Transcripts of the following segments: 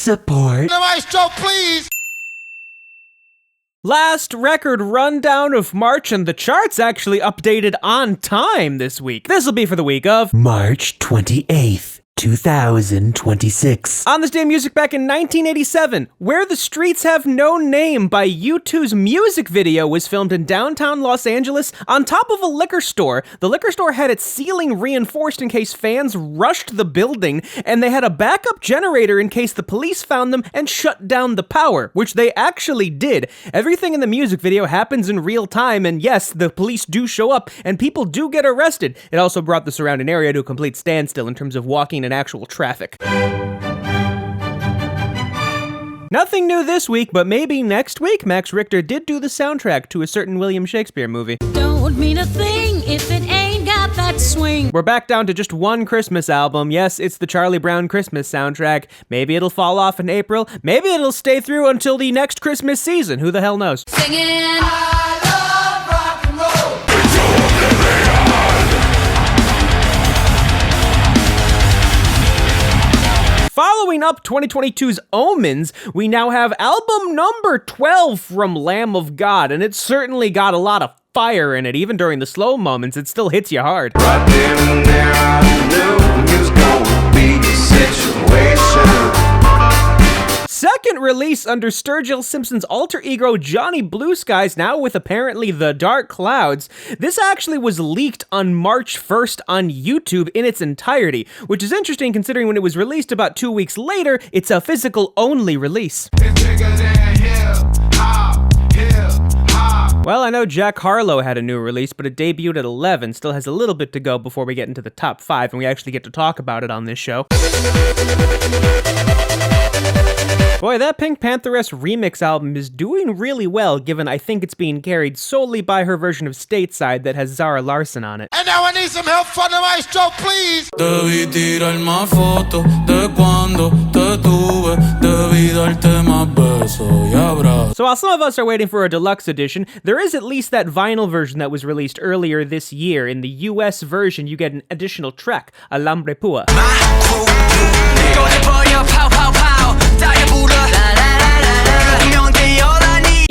support. The maestro, please! Last record rundown of March, and the charts actually updated on time this week. This will be for the week of March 28th. 2026. On this day music back in 1987, Where the Streets Have No Name by U2's music video was filmed in downtown Los Angeles on top of a liquor store. The liquor store had its ceiling reinforced in case fans rushed the building, and they had a backup generator in case the police found them and shut down the power, which they actually did. Everything in the music video happens in real time, and yes, the police do show up, and people do get arrested. It also brought the surrounding area to a complete standstill in terms of walking and actual traffic. Nothing new this week, but maybe next week. Max Richter did do the soundtrack to a certain William Shakespeare movie. Don't mean a thing if it ain't got that swing. We're back down to just one Christmas album. Yes, it's the Charlie Brown Christmas soundtrack. Maybe it'll fall off in April. Maybe it'll stay through until the next Christmas season. Who the hell knows? Singing. I love rock and roll! Following up 2022's Omens, we now have album number 12 from Lamb of God, and it's certainly got a lot of fire in it. Even during the slow moments, it still hits you hard. Right then and there I knew it was gonna be a situation. Second release under Sturgill Simpson's alter ego Johnny Blue Skies, now with apparently The Dark Clouds. This actually was leaked on March 1st on YouTube in its entirety, which is interesting considering when it was released about 2 weeks later, it's a physical only release. Well, I know Jack Harlow had a new release, but it debuted at 11, still has a little bit to go before we get into the top 5, and we actually get to talk about it on this show. Boy, that Pink Pantheress remix album is doing really well, given I think it's being carried solely by her version of Stateside that has Zara Larsson on it. And now I need some help from the maestro, please! Debí tirar más fotos de cuando te tuve. Debí darte más besos y abrazos. So while some of us are waiting for a deluxe edition, there is at least that vinyl version that was released earlier this year. In the US version, you get an additional track, Alambre Pua.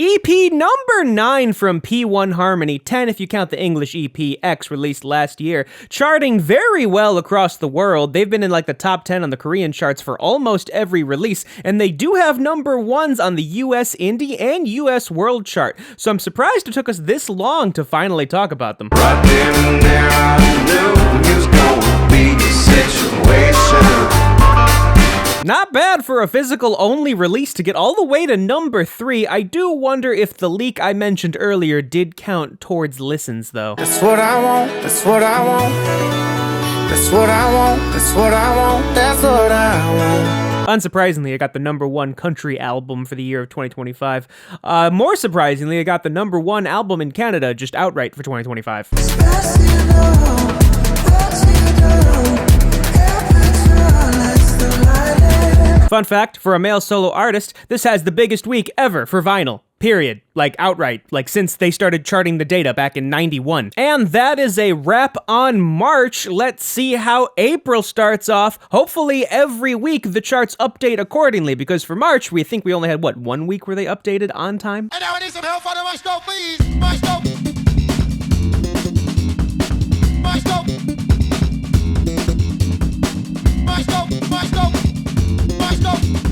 EP number 9 from P1 Harmony, 10 if you count the English EP X released last year, charting very well across the world. They've been in like the top 10 on the Korean charts for almost every release, and they do have number 1s on the US Indie and US World chart, so I'm surprised it took us this long to finally talk about them. Right then and there I knew it was gonna be a situation. Not bad for a physical-only release to get all the way to number 3. I do wonder if the leak I mentioned earlier did count towards listens, though. That's what I want, that's what I want. That's what I want, that's what I want, that's what I want. Unsurprisingly, I got the number 1 country album for the year of 2025. More surprisingly, I got the number 1 album in Canada just outright for 2025. Fun fact, for a male solo artist, this has the biggest week ever for vinyl. Period. Like, outright. Like, since they started charting the data back in 91. And that is a wrap on March. Let's see how April starts off. Hopefully every week the charts update accordingly, because for March, we think we only had, 1 week where they updated on time? And now I need some help from the maestro, please! Maestro! Maestro! Maestro! Maestro! Maestro!